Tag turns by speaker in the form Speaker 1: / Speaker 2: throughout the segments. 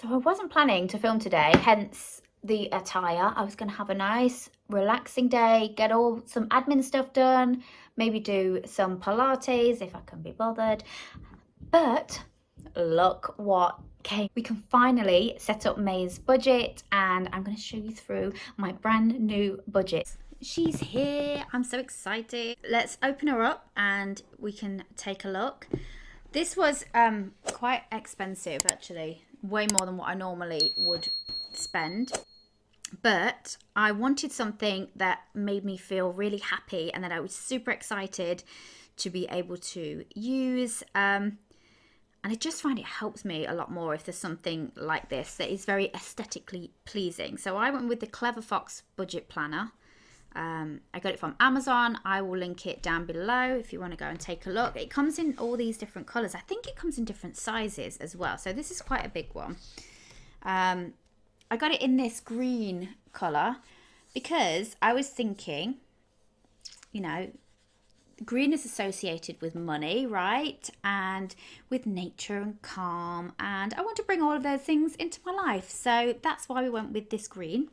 Speaker 1: So I wasn't planning to film today, hence the attire. I was going to have a nice relaxing day, get all some admin stuff done, maybe do some Pilates if I can be bothered. But look what came. We can finally set up May's budget, and I'm going to show you through my brand new budget. She's here. I'm so excited. Let's open her up and we can take a look. This was quite expensive, actually, way more than what I normally would spend. But I wanted something that made me feel really happy and that I was super excited to be able to use. And I just find it helps me a lot more if there's something like this that is very aesthetically pleasing. So I went with the Clever Fox budget planner. I got it from Amazon. I will link it down below if you want to go and take a look. It comes in all these different colours. I think it comes in different sizes as well. So this is quite a big one. I got it in this green colour because I was thinking, you know, green is associated with money, right? And with nature and calm. And I want to bring all of those things into my life. So that's why we went with this green.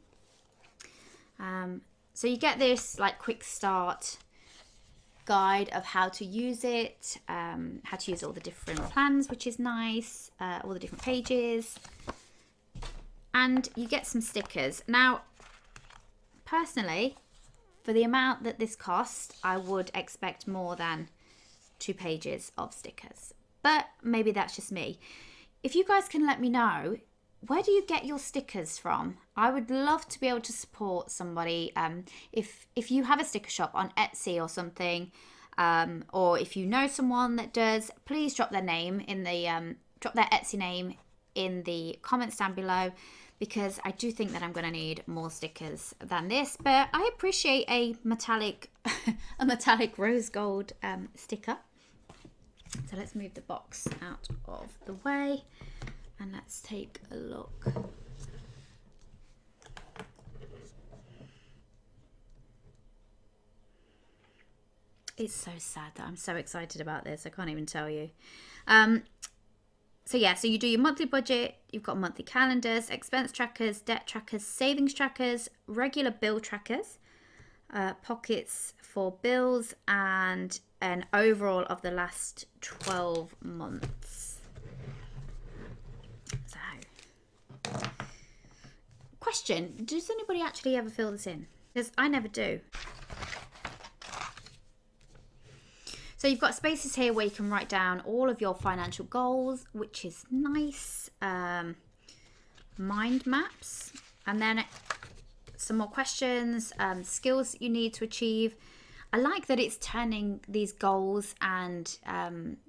Speaker 1: So you get this like quick start guide of how to use it, how to use all the different plans, which is nice, all the different pages. And you get some stickers. Now, personally, for the amount that this cost, I would expect more than 2 pages of stickers. But maybe that's just me. If you guys can let me know, where do you get your stickers from? I would love to be able to support somebody. If you have a sticker shop on Etsy or something, or if you know someone that does, please drop their name in the drop their Etsy name in the comments down below, because I do think that I'm going to need more stickers than this. But I appreciate a metallic a metallic rose gold sticker. So let's move the box out of the way. And let's take a look. It's so sad that I'm so excited about this. I can't even tell you. So yeah, so you do your monthly budget. You've got monthly calendars, expense trackers, debt trackers, savings trackers, regular bill trackers, pockets for bills, and an overall of the last 12 months. Question, does anybody actually ever fill this in? Because I never do. So you've got spaces here where you can write down all of your financial goals, which is nice. Mind maps. And then some more questions, skills that you need to achieve. I like that it's turning these goals and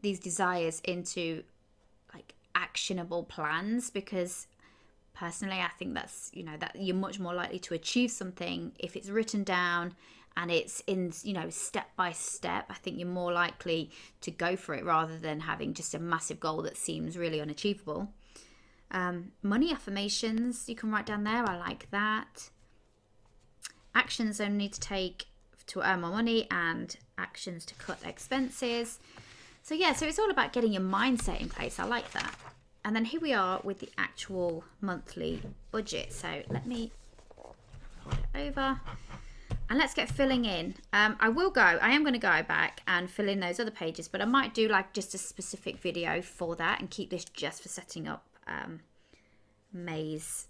Speaker 1: these desires into like actionable plans, because personally, I think that's, you know, that you're much more likely to achieve something if it's written down and it's in, you know, step by step. I think you're more likely to go for it rather than having just a massive goal that seems really unachievable. Money affirmations you can write down there. I like that. Actions I need to take to earn more money and actions to cut expenses. So yeah, so it's all about getting your mindset in place. I like that. And then here we are with the actual monthly budget. So let me hold it over and let's get filling in. I am going to go back and fill in those other pages, but I might do like just a specific video for that and keep this just for setting up May's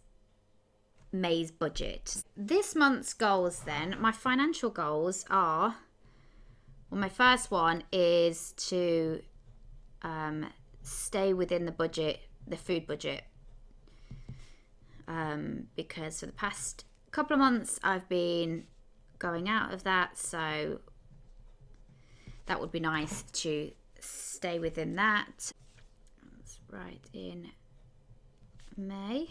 Speaker 1: budget. This month's goals then, my financial goals are, well, my first one is to stay within the budget, the food budget, because for the past couple of months I've been going out of that, so that would be nice to stay within that. Let's write in May.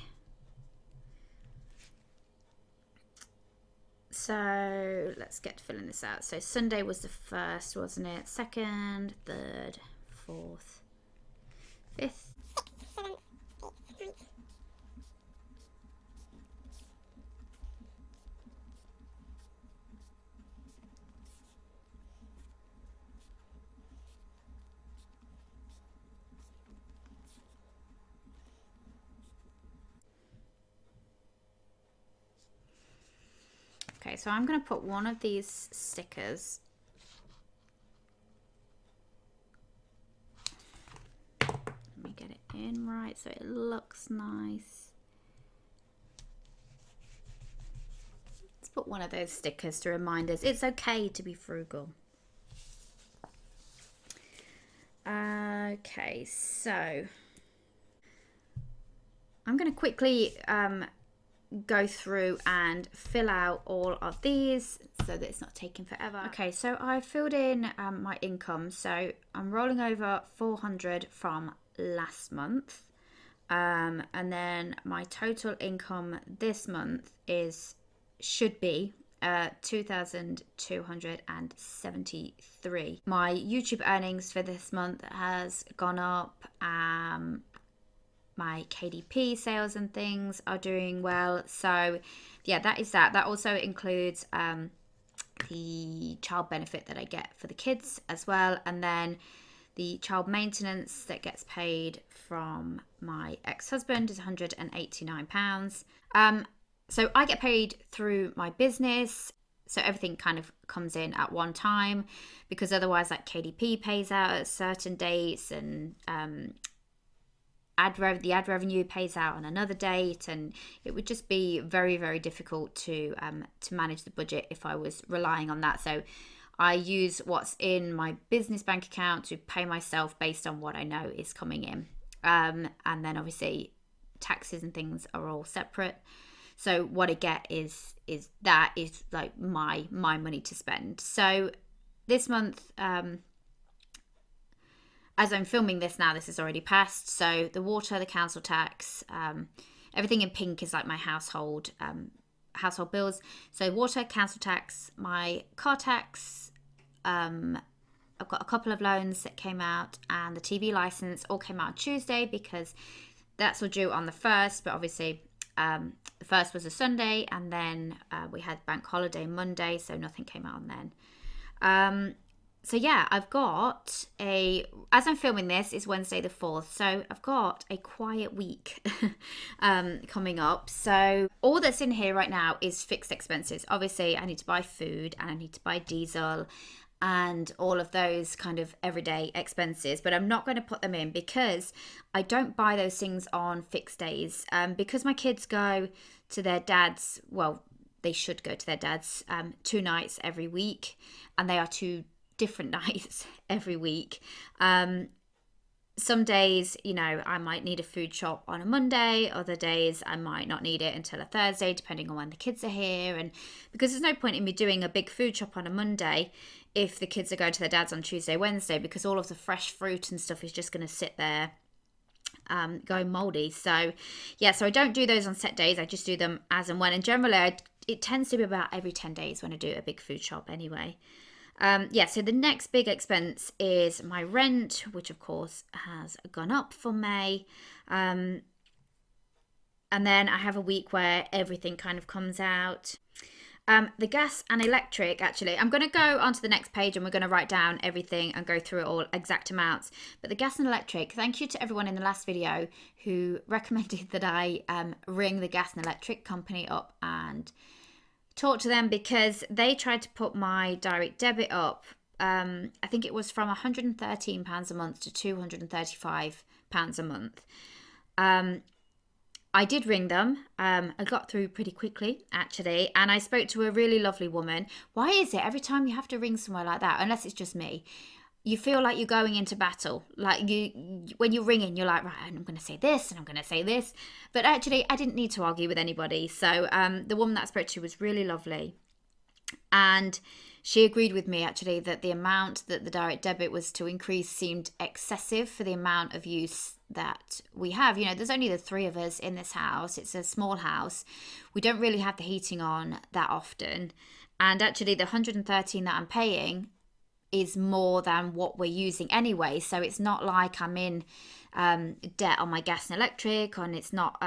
Speaker 1: So let's get filling this out. So Sunday was the first, wasn't it? Second, third, fourth, 5th. Okay, so I'm going to put one of these stickers. Let me get it in right so it looks nice. Let's put one of those stickers to remind us it's okay to be frugal. Okay, so I'm going to quickly go through and fill out all of these so that it's not taking forever. Okay, so I filled in my income. So I'm rolling over 400 from last month. And then my total income this month should be 2,273. My YouTube earnings for this month has gone up. My KDP sales and things are doing well. So yeah, that is that. That also includes the child benefit that I get for the kids as well. And then the child maintenance that gets paid from my ex-husband is £189. So I get paid through my business. So everything kind of comes in at one time, because otherwise like KDP pays out at certain dates, and the ad revenue pays out on another date, and it would just be very, very difficult to manage the budget if I was relying on that. So I use what's in my business bank account to pay myself based on what I know is coming in, and then obviously taxes and things are all separate. So what I get is like my money to spend. So this month, as I'm filming this now, this is already passed. So the water, the council tax, everything in pink is like my household bills. So water, council tax, my car tax. I've got a couple of loans that came out, and the TV license all came out on Tuesday because that's all due on the 1st. But obviously, the 1st was a Sunday, and then we had bank holiday Monday, so nothing came out on then. So yeah, I've got as I'm filming this, it's Wednesday the 4th, so I've got a quiet week coming up. So all that's in here right now is fixed expenses. Obviously, I need to buy food, and I need to buy diesel, and all of those kind of everyday expenses, but I'm not going to put them in because I don't buy those things on fixed days. Because my kids go to their dad's, well, they should go to their dad's 2 nights every week, and they are 2 different nights every week. Some days, I might need a food shop on a Monday. Other days I might not need it until a Thursday, depending on when the kids are here. And because there's no point in me doing a big food shop on a Monday if the kids are going to their dad's on Tuesday, Wednesday, because all of the fresh fruit and stuff is just going to sit there going moldy. So yeah, so I don't do those on set days. I just do them as and when. And generally, it tends to be about every 10 days when I do a big food shop anyway. So the next big expense is my rent, which of course has gone up for May. And then I have a week where everything kind of comes out. The gas and electric, actually, I'm going to go onto the next page and we're going to write down everything and go through it all, exact amounts. But the gas and electric, thank you to everyone in the last video who recommended that I ring the gas and electric company up and talk to them, because they tried to put my direct debit up. I think it was from £113 a month to £235 a month. I did ring them. I got through pretty quickly, actually, and I spoke to a really lovely woman. Why is it every time you have to ring somewhere like that, unless it's just me, you feel like you're going into battle? Like when you're ringing, you're like, right, I'm going to say this and I'm going to say this. But actually, I didn't need to argue with anybody. So the woman that I spoke to was really lovely. And she agreed with me, actually, that the amount that the direct debit was to increase seemed excessive for the amount of use that we have. There's only the 3 of us in this house. It's a small house. We don't really have the heating on that often. And actually, the 113 that I'm paying is more than what we're using anyway. So it's not like I'm in debt on my gas and electric, and it's not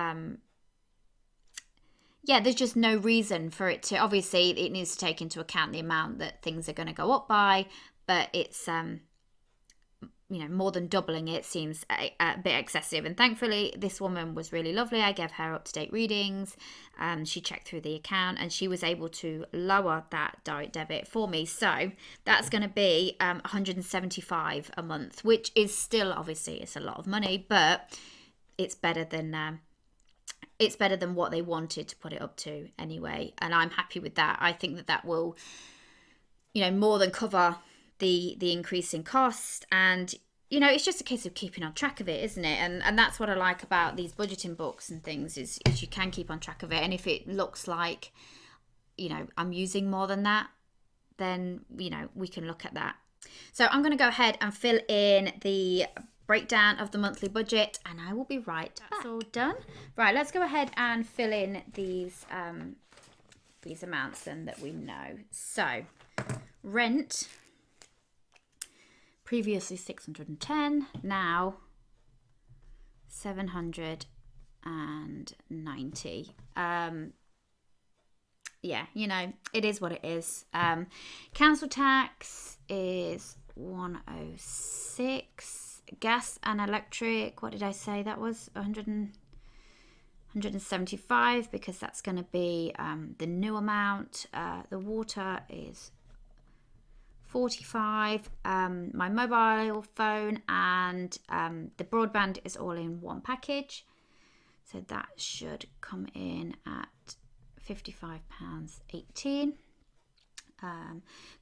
Speaker 1: there's just no reason for it to. Obviously it needs to take into account the amount that things are going to go up by, but it's more than doubling it seems a bit excessive. And thankfully, this woman was really lovely. I gave her up-to-date readings. She checked through the account and she was able to lower that direct debit for me. So that's going to be $175 a month, which is still, obviously, it's a lot of money, but it's better than what they wanted to put it up to anyway. And I'm happy with that. I think that will, more than cover the increase in cost. And it's just a case of keeping on track of it, isn't it? And that's what I like about these budgeting books and things is you can keep on track of it. And if it looks like I'm using more than that, then we can look at that. So I'm going to go ahead and fill in the breakdown of the monthly budget, and I will be right back. That's all done. Right, let's go ahead and fill in these amounts then that we know. So rent, previously 610, now 790. Yeah, it is what it is. Council tax is 106. Gas and electric, what did I say? That was 175 because that's going to be the new amount. The water is 45. My mobile phone and the broadband is all in one package. So that should come in at £55.18.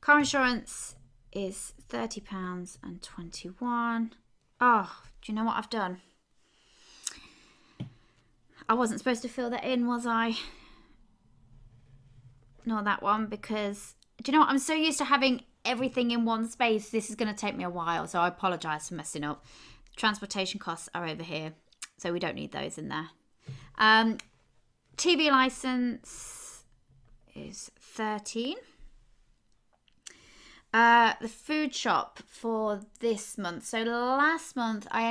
Speaker 1: Car insurance is £30.21. Oh, do you know what I've done? I wasn't supposed to fill that in, was I? Not that one, because do you know what? I'm so used to having everything in one space. This is going to take me a while, so I apologise for messing up. Transportation costs are over here, so we don't need those in there. TV licence is 13. The food shop for this month. So last month I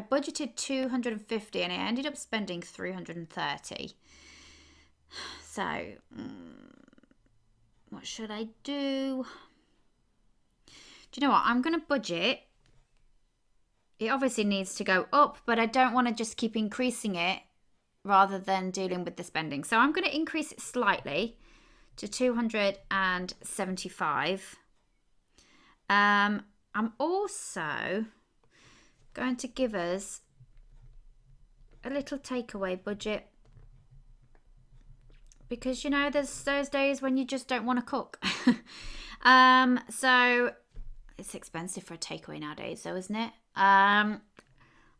Speaker 1: budgeted 250 and I ended up spending 330. So what should I do? Do you know what? I'm going to budget. It obviously needs to go up, but I don't want to just keep increasing it rather than dealing with the spending. So I'm going to increase it slightly to 275. I'm also going to give us a little takeaway budget because there's those days when you just don't want to cook. So it's expensive for a takeaway nowadays, though, isn't it? I'm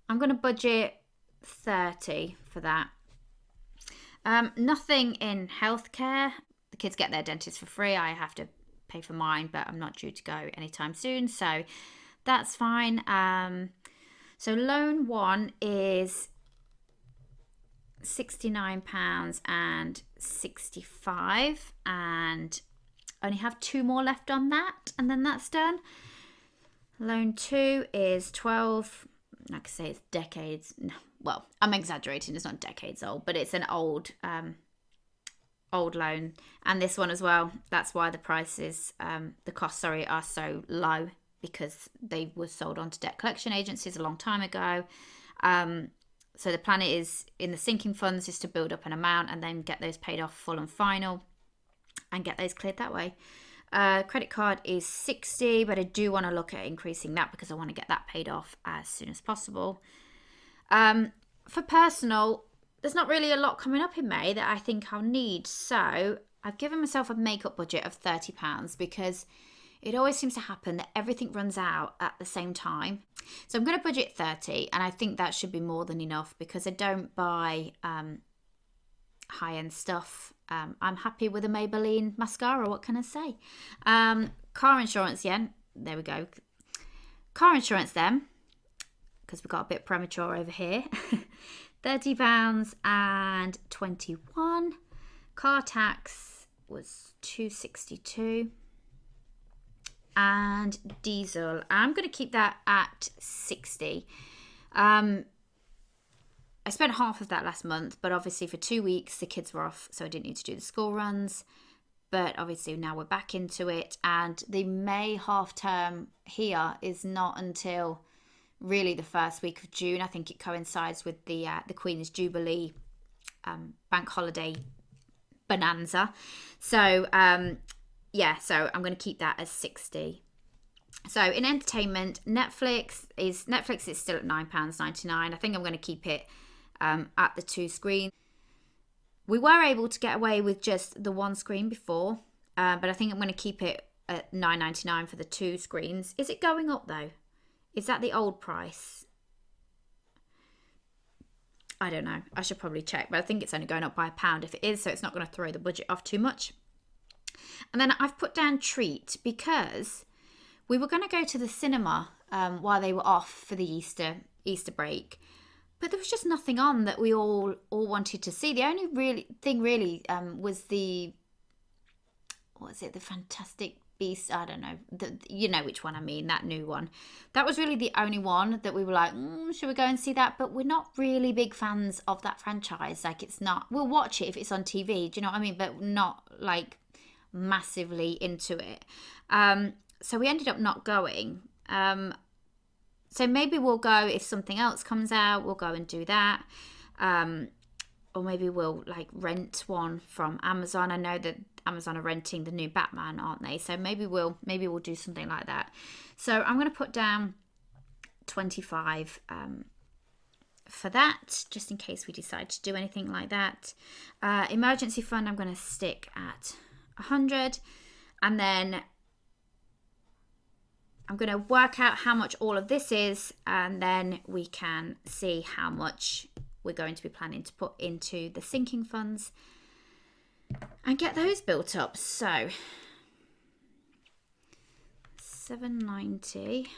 Speaker 1: going to budget 30 for that. Nothing in healthcare. The kids get their dentist for free. I have to pay for mine, but I'm not due to go anytime soon, so that's fine. So loan one is £69.65 and only have 2 more left on that, and then that's done. Loan two is 12. Like I say, it's decades. Well, I'm exaggerating. It's not decades old, but it's an old loan. And this one as well. That's why the prices, the costs, are so low, because they were sold on to debt collection agencies a long time ago. So the plan is in the sinking funds is to build up an amount and then get those paid off full and final and get those cleared that way. Credit card is 60, but I do want to look at increasing that because I want to get that paid off as soon as possible. For personal, there's not really a lot coming up in May that I think I'll need. So I've given myself a makeup budget of £30 because it always seems to happen that everything runs out at the same time. So I'm going to budget 30, and I think that should be more than enough because I don't buy high-end stuff. I'm happy with a Maybelline mascara, what can I say? Car insurance, yeah, there we go. Car insurance then, because we got a bit premature over here. £30.21. Car tax was £262. And diesel, I'm going to keep that at 60. I spent half of that last month, but obviously for 2 weeks the kids were off, so I didn't need to do the school runs. but obviously now we're back into it, and the May half term here is not until really the first week of June. I think it coincides with the Queen's Jubilee bank holiday bonanza. So yeah, so I'm going to keep that as 60. So in entertainment, Netflix is still at £9.99. I think I'm going to keep it at the 2 screen. We were able to get away with just the 1 screen before, but I think I'm going to keep it at £9.99 for the 2 screens. Is it going up though? Is that the old price? I don't know. I should probably check, but I think it's only going up by £1 if it is, so it's not going to throw the budget off too much. And then I've put down Treat because we were going to go to the cinema while they were off for the Easter break, but there was just nothing on that we all wanted to see. The only thing was the, what is it, the Fantastic Beasts? I don't know. You know which one I mean, that new one. That was really the only one that we were like, should we go and see that? But we're not really big fans of that franchise. Like, it's not, we'll watch it if it's on TV, do you know what I mean? But not like massively into it. So we ended up not going. So maybe we'll go if something else comes out, we'll go and do that. Or maybe we'll like rent one from Amazon. I know that Amazon are renting the new Batman, aren't they? So maybe we'll do something like that. So I'm going to put down 25 for that, just in case we decide to do anything like that. Emergency fund, I'm going to stick at 100, and then I'm going to work out how much all of this is, and then we can see how much we're going to be planning to put into the sinking funds and get those built up. So 790.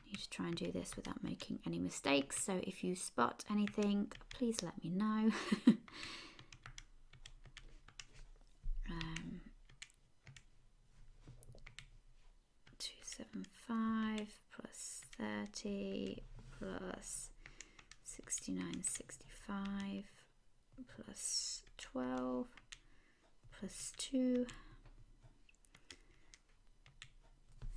Speaker 1: Need to try and do this without making any mistakes. So if you spot anything, please let me know. 275 plus 30 plus 69.65 plus 12 plus 2.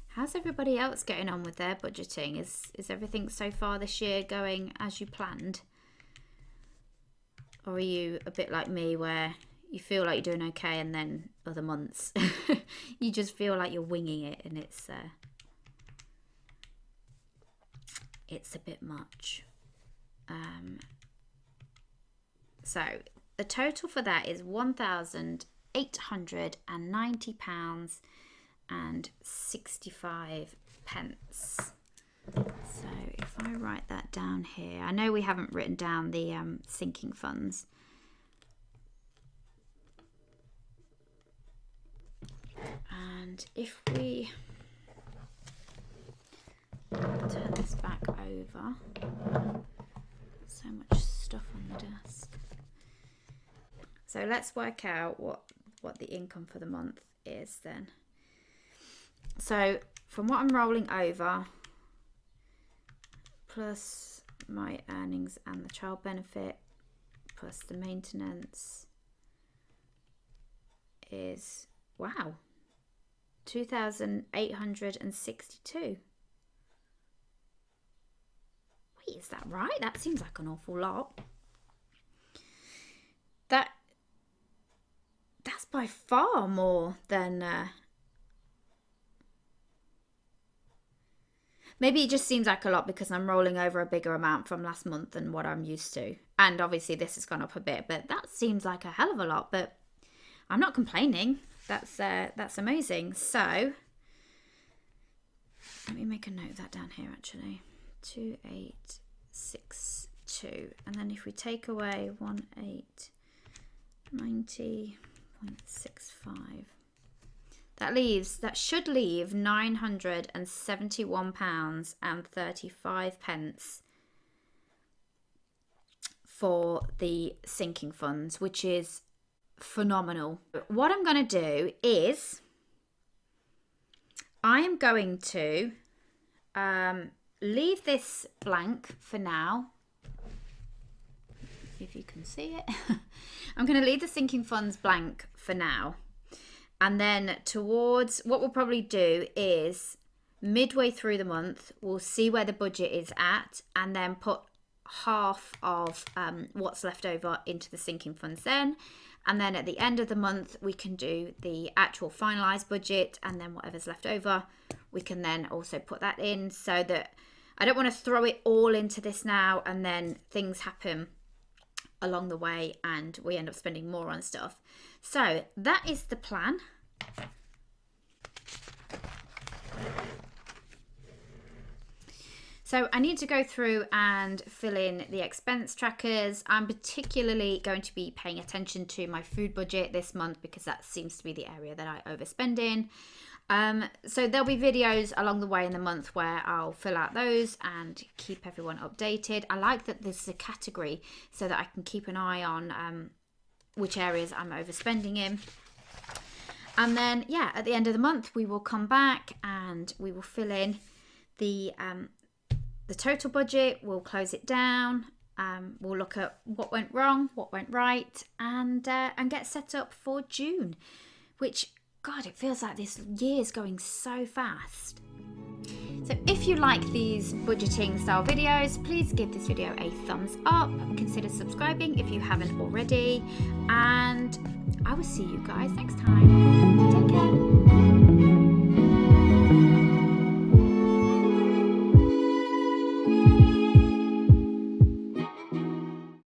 Speaker 1: How's everybody else getting on with their budgeting? Is everything so far this year going as you planned? Or are you a bit like me where you feel like you're doing okay and then other months you just feel like you're winging it and it's a bit much. So the total for that is £1,890 and 65 pence. So if I write that down here, I know we haven't written down the sinking funds. And if we turn this back over, so much stuff on the desk. So let's work out what the income for the month is then. So from what I'm rolling over, plus my earnings and the child benefit, plus the maintenance, is, wow, 2,862. Wait, is that right? That seems like an awful lot. That's by far more than maybe it just seems like a lot because I'm rolling over a bigger amount from last month than what I'm used to. And obviously this has gone up a bit, but that seems like a hell of a lot. But I'm not complaining. That's amazing. So let me make a note of that down here actually. 2862. And then if we take away 1890.65, that should leave £971 and 35 pence for the sinking funds, which is phenomenal. What I'm going to do is I am going to leave this blank for now. if you can see it. I'm going to leave the sinking funds blank for now. And then towards, what we'll probably do is midway through the month, we'll see where the budget is at and then put half of what's left over into the sinking funds then. And then at the end of the month, we can do the actual finalised budget, and then whatever's left over, we can then also put that in, so that I don't want to throw it all into this now and then things happen along the way and we end up spending more on stuff. So that is the plan. So I need to go through and fill in the expense trackers. I'm particularly going to be paying attention to my food budget this month because that seems to be the area that I overspend in. So there'll be videos along the way in the month where I'll fill out those and keep everyone updated. I like that there's a category so that I can keep an eye on which areas I'm overspending in. And then, yeah, at the end of the month, we will come back and we will fill in the total budget. We'll close it down. We'll look at what went wrong, what went right, and get set up for June, which, God, it feels like this year's going so fast. So if you like these budgeting style videos, please give this video a thumbs up. Consider subscribing if you haven't already. And I will see you guys next time. Take care.